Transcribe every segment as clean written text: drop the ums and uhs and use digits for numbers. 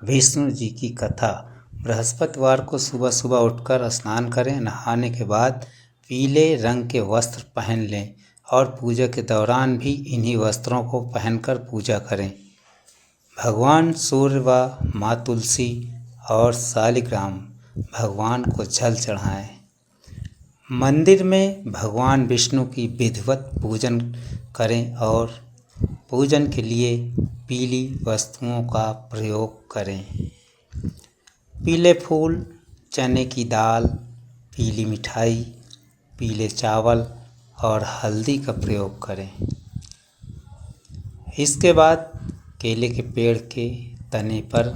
विष्णु जी की कथा। बृहस्पतिवार को सुबह सुबह उठकर स्नान करें। नहाने के बाद पीले रंग के वस्त्र पहन लें और पूजा के दौरान भी इन्हीं वस्त्रों को पहनकर पूजा करें। भगवान सूर्य व माँ तुलसी और शालिग्राम भगवान को जल चढ़ाएं। मंदिर में भगवान विष्णु की विधिवत पूजन करें और पूजन के लिए पीली वस्तुओं का प्रयोग करें। पीले फूल, चने की दाल, पीली मिठाई, पीले चावल और हल्दी का प्रयोग करें। इसके बाद केले के पेड़ के तने पर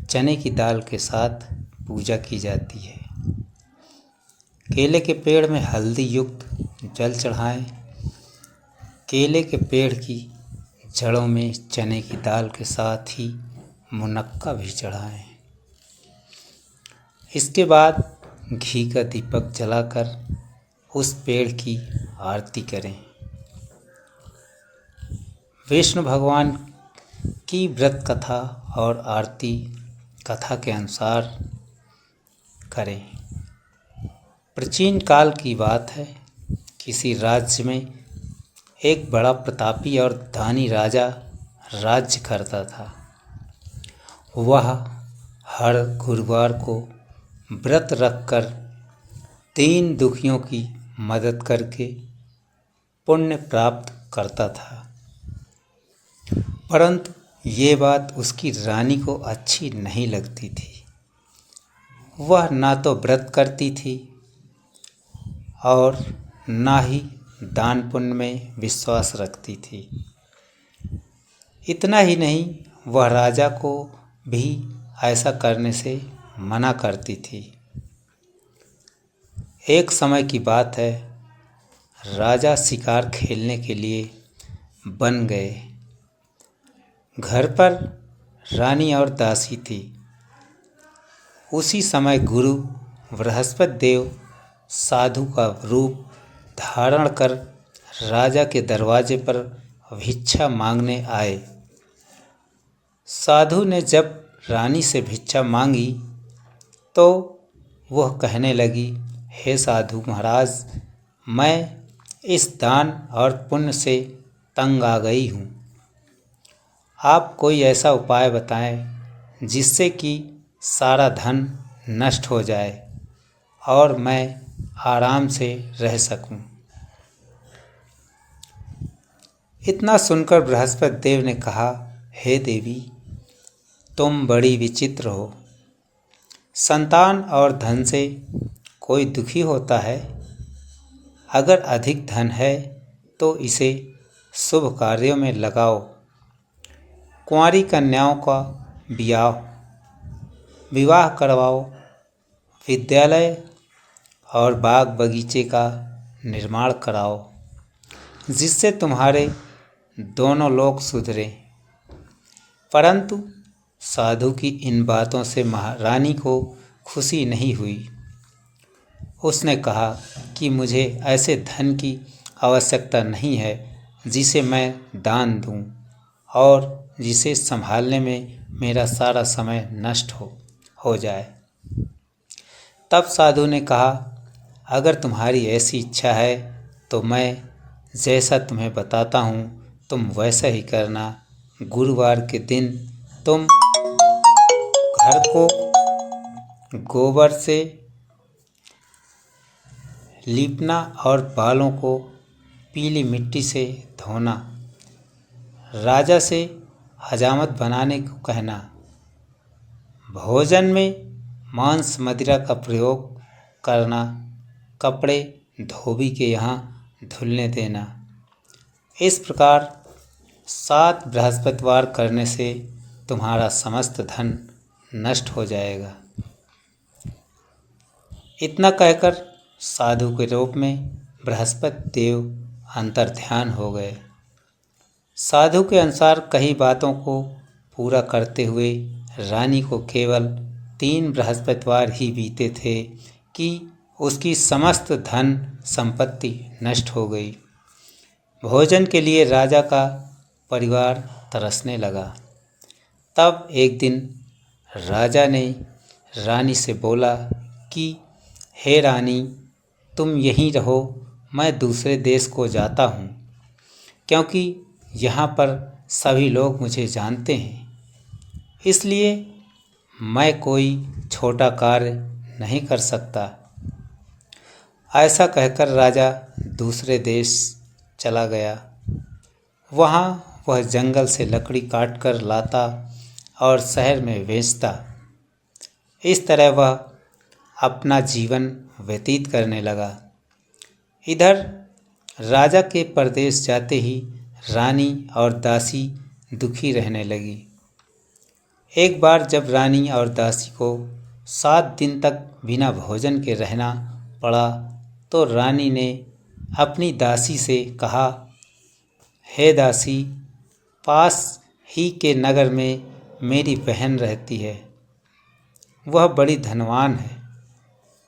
चने की दाल के साथ पूजा की जाती है। केले के पेड़ में हल्दी युक्त जल चढ़ाएं। केले के पेड़ की जड़ों में चने की दाल के साथ ही मुनक्का भी चढ़ाएं। इसके बाद घी का दीपक जलाकर उस पेड़ की आरती करें। विष्णु भगवान की व्रत कथा और आरती कथा के अनुसार करें। प्राचीन काल की बात है। किसी राज्य में एक बड़ा प्रतापी और दानी राजा राज्य करता था। वह हर गुरुवार को व्रत रखकर दीन दुखियों की मदद करके पुण्य प्राप्त करता था। परंतु ये बात उसकी रानी को अच्छी नहीं लगती थी। वह ना तो व्रत करती थी और ना ही दान पुण्य में विश्वास रखती थी। इतना ही नहीं, वह राजा को भी ऐसा करने से मना करती थी। एक समय की बात है। राजा शिकार खेलने के लिए वन गए। घर पर रानी और दासी थी। उसी समय गुरु बृहस्पति देव साधु का रूप धारण कर राजा के दरवाजे पर भिक्षा मांगने आए। साधु ने जब रानी से भिक्षा मांगी तो वह कहने लगी, हे साधु महाराज, मैं इस दान और पुण्य से तंग आ गई हूँ। आप कोई ऐसा उपाय बताएं जिससे कि सारा धन नष्ट हो जाए और मैं आराम से रह सकूं। इतना सुनकर बृहस्पति देव ने कहा, हे देवी, तुम बड़ी विचित्र हो। संतान और धन से कोई दुखी होता है? अगर अधिक धन है तो इसे शुभ कार्यों में लगाओ। कुंवारी कन्याओं का विवाह करवाओ। विद्यालय और बाग बगीचे का निर्माण कराओ, जिससे तुम्हारे दोनों लोग सुधरें। परंतु साधु की इन बातों से महारानी को खुशी नहीं हुई। उसने कहा कि मुझे ऐसे धन की आवश्यकता नहीं है जिसे मैं दान दूं और जिसे संभालने में मेरा सारा समय नष्ट हो जाए। तब साधु ने कहा, अगर तुम्हारी ऐसी इच्छा है तो मैं जैसा तुम्हें बताता हूँ तुम वैसा ही करना। गुरुवार के दिन तुम घर को गोबर से लीपना और बालों को पीली मिट्टी से धोना। राजा से हजामत बनाने को कहना। भोजन में मांस मदिरा का प्रयोग करना। कपड़े धोबी के यहाँ धुलने देना। इस प्रकार 7 बृहस्पतिवार करने से तुम्हारा समस्त धन नष्ट हो जाएगा। इतना कहकर साधु के रूप में बृहस्पति देव अंतर्ध्यान हो गए। साधु के अनुसार कई बातों को पूरा करते हुए रानी को केवल 3 बृहस्पतिवार ही बीते थे कि उसकी समस्त धन संपत्ति नष्ट हो गई। भोजन के लिए राजा का परिवार तरसने लगा। तब एक दिन राजा ने रानी से बोला कि हे रानी, तुम यहीं रहो, मैं दूसरे देश को जाता हूँ, क्योंकि यहाँ पर सभी लोग मुझे जानते हैं, इसलिए मैं कोई छोटा कार्य नहीं कर सकता। ऐसा कहकर राजा दूसरे देश चला गया। वहाँ वह जंगल से लकड़ी काट कर लाता और शहर में बेचता। इस तरह वह अपना जीवन व्यतीत करने लगा। इधर राजा के परदेश जाते ही रानी और दासी दुखी रहने लगी। एक बार जब रानी और दासी को 7 दिन तक बिना भोजन के रहना पड़ा तो रानी ने अपनी दासी से कहा, हे दासी, पास ही के नगर में मेरी बहन रहती है, वह बड़ी धनवान है,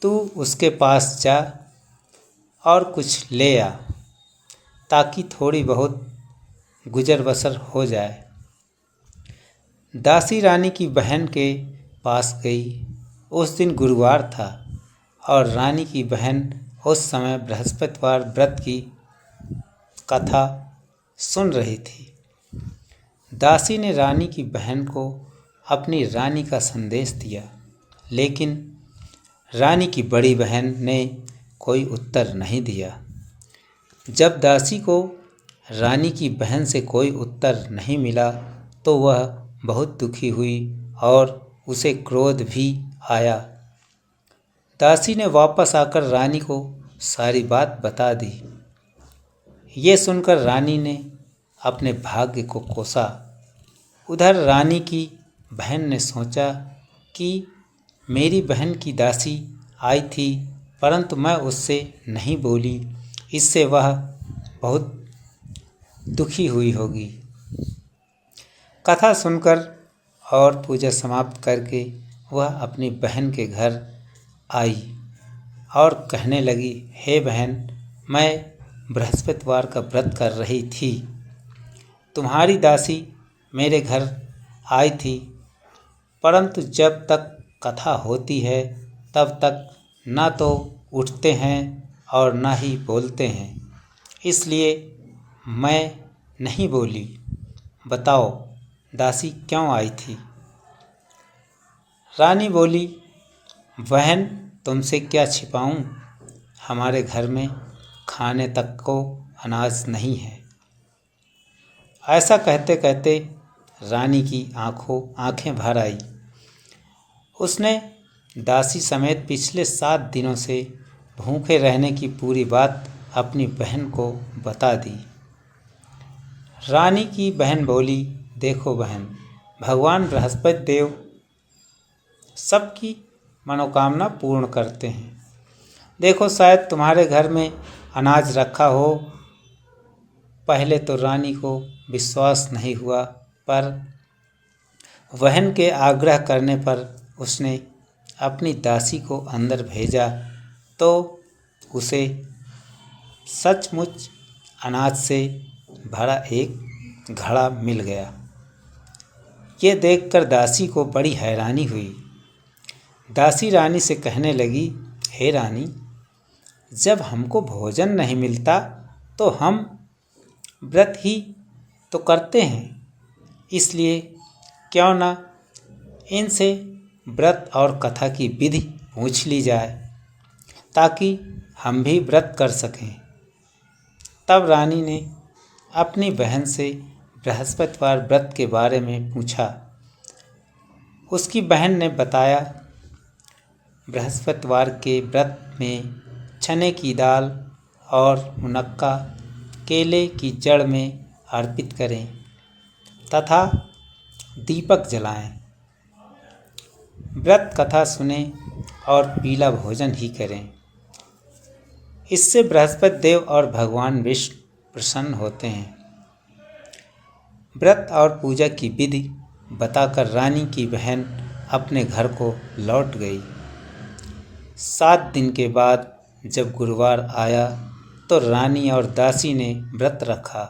तू उसके पास जा और कुछ ले आ, ताकि थोड़ी बहुत गुजर बसर हो जाए। दासी रानी की बहन के पास गई। उस दिन गुरुवार था और रानी की बहन उस समय बृहस्पतिवार व्रत की कथा सुन रही थी। दासी ने रानी की बहन को अपनी रानी का संदेश दिया, लेकिन रानी की बड़ी बहन ने कोई उत्तर नहीं दिया। जब दासी को रानी की बहन से कोई उत्तर नहीं मिला तो वह बहुत दुखी हुई और उसे क्रोध भी आया। दासी ने वापस आकर रानी को सारी बात बता दी। ये सुनकर रानी ने अपने भाग्य को कोसा। उधर रानी की बहन ने सोचा कि मेरी बहन की दासी आई थी, परंतु मैं उससे नहीं बोली, इससे वह बहुत दुखी हुई होगी। कथा सुनकर और पूजा समाप्त करके वह अपनी बहन के घर आई और कहने लगी, हे बहन, मैं बृहस्पतिवार का व्रत कर रही थी, तुम्हारी दासी मेरे घर आई थी, परंतु जब तक कथा होती है तब तक ना तो उठते हैं और ना ही बोलते हैं, इसलिए मैं नहीं बोली। बताओ दासी क्यों आई थी? रानी बोली, बहन, तुमसे क्या छिपाऊं, हमारे घर में खाने तक को अनाज नहीं है। ऐसा कहते कहते रानी की आंखें भर आई। उसने दासी समेत पिछले 7 दिनों से भूखे रहने की पूरी बात अपनी बहन को बता दी। रानी की बहन बोली, देखो बहन, भगवान बृहस्पति देव सबकी मनोकामना पूर्ण करते हैं। देखो, शायद तुम्हारे घर में अनाज रखा हो। पहले तो रानी को विश्वास नहीं हुआ, पर बहन के आग्रह करने पर उसने अपनी दासी को अंदर भेजा तो उसे सचमुच अनाज से भरा एक घड़ा मिल गया। ये देखकर दासी को बड़ी हैरानी हुई। दासी रानी से कहने लगी, हे रानी, जब हमको भोजन नहीं मिलता तो हम व्रत ही तो करते हैं, इसलिए क्यों ना इनसे व्रत और कथा की विधि पूछ ली जाए, ताकि हम भी व्रत कर सकें। तब रानी ने अपनी बहन से बृहस्पतिवार व्रत के बारे में पूछा। उसकी बहन ने बताया, बृहस्पतिवार के व्रत में चने की दाल और मुनक्का केले की जड़ में अर्पित करें तथा दीपक जलाएं। व्रत कथा सुने और पीला भोजन ही करें। इससे बृहस्पति देव और भगवान विष्णु प्रसन्न होते हैं। व्रत और पूजा की विधि बताकर रानी की बहन अपने घर को लौट गई। 7 दिन के बाद जब गुरुवार आया तो रानी और दासी ने व्रत रखा।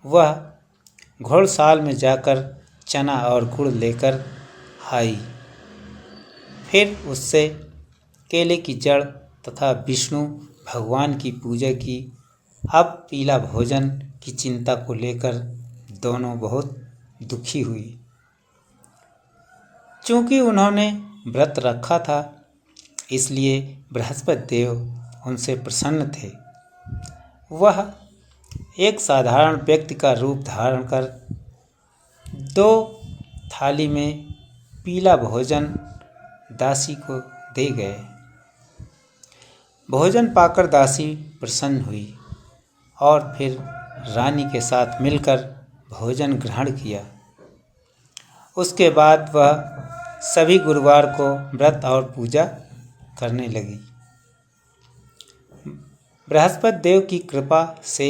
वह घोड़साल में जाकर चना और गुड़ लेकर आई फिर उससे केले की जड़ तथा विष्णु भगवान की पूजा की। अब पीला भोजन की चिंता को लेकर दोनों बहुत दुखी हुई। चूंकि उन्होंने व्रत रखा था, इसलिए बृहस्पति देव उनसे प्रसन्न थे। वह एक साधारण व्यक्ति का रूप धारण कर 2 थाली में पीला भोजन दासी को दे गए। भोजन पाकर दासी प्रसन्न हुई और फिर रानी के साथ मिलकर भोजन ग्रहण किया। उसके बाद वह सभी गुरुवार को व्रत और पूजा करने लगी। बृहस्पति देव की कृपा से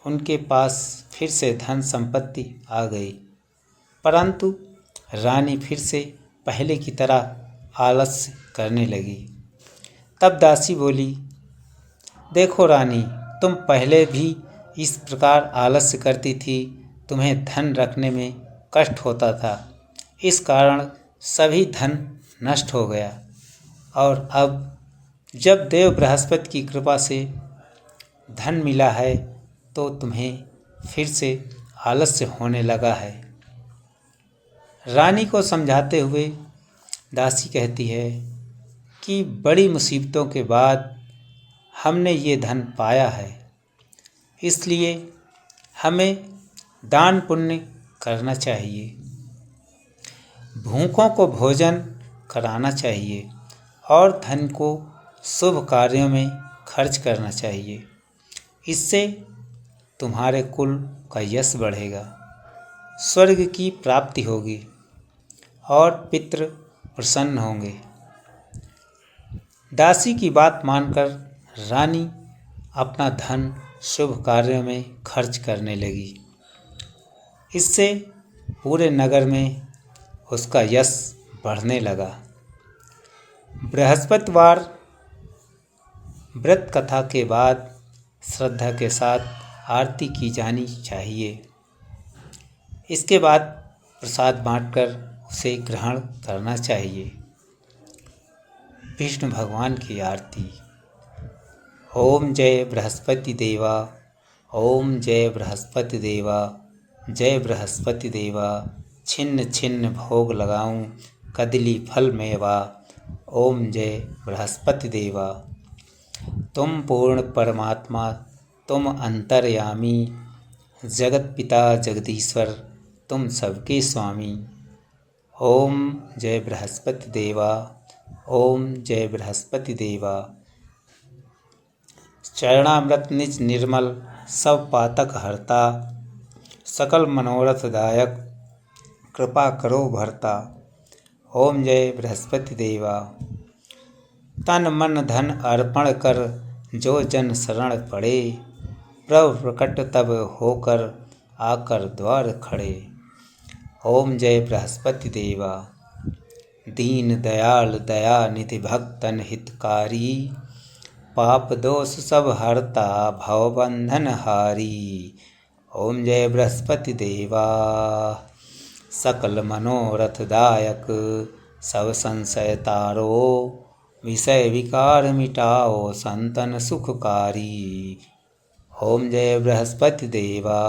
उनके पास फिर से धन संपत्ति आ गई, परंतु रानी फिर से पहले की तरह आलस्य करने लगी। तब दासी बोली, देखो रानी, तुम पहले भी इस प्रकार आलस्य करती थी। तुम्हें धन रखने में कष्ट होता था, इस कारण सभी धन नष्ट हो गया। और अब जब देव बृहस्पति की कृपा से धन मिला है तो तुम्हें फिर से आलस्य होने लगा है। रानी को समझाते हुए दासी कहती है कि बड़ी मुसीबतों के बाद हमने ये धन पाया है, इसलिए हमें दान पुण्य करना चाहिए, भूखों को भोजन कराना चाहिए और धन को शुभ कार्यों में खर्च करना चाहिए। इससे तुम्हारे कुल का यश बढ़ेगा, स्वर्ग की प्राप्ति होगी और पितृ प्रसन्न होंगे। दासी की बात मानकर रानी अपना धन शुभ कार्यों में खर्च करने लगी। इससे पूरे नगर में उसका यश बढ़ने लगा। बृहस्पतिवार व्रत कथा के बाद श्रद्धा के साथ आरती की जानी चाहिए। इसके बाद प्रसाद बांटकर उसे ग्रहण करना चाहिए। विष्णु भगवान की आरती। ओम जय बृहस्पति देवा, ओम जय बृहस्पति देवा, जय बृहस्पति देवा। छिन्न छिन्न भोग लगाऊं, कदली फल मेवा। ओम जय बृहस्पति देवा। तुम पूर्ण परमात्मा, तुम अंतर्यामी, जगत पिता जगदीश्वर, तुम सबके स्वामी। ओम जय बृहस्पति देवा, ओम जय बृहस्पति देवा। चरणामृत निज निर्मल, सब पातक हरता, सकल मनोरथ दायक, कृपा करो भरता। ओम जय बृहस्पति देवा। तन मन धन अर्पण कर, जो जन शरण पड़े, प्रभु प्रकट तब होकर, आकर द्वार खड़े। ओम जय बृहस्पति देवा। दीन दयाल दया निधि भक्तन हितकारी, पाप दोष सब हरता, भवबंधन हारी। ओम जय बृहस्पति देवा। सकल मनोरथ दायक, सब संशय तारो, विषय विकार मिटाओ, संतन सुखकारी। ओम जय बृहस्पति देवा।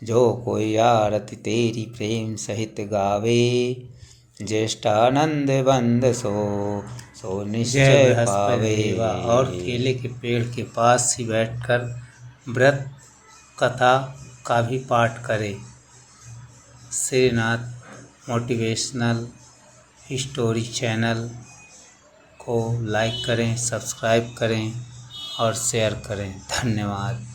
जो कोई आरती तेरी प्रेम सहित गावे, ज्येष्ठानंद बंद सो निश्चय पावे। और केले के पेड़ के पास ही बैठकर व्रत कथा का भी पाठ करें। श्रीनाथ मोटिवेशनल स्टोरी चैनल को लाइक करें, सब्सक्राइब करें और शेयर करें। धन्यवाद।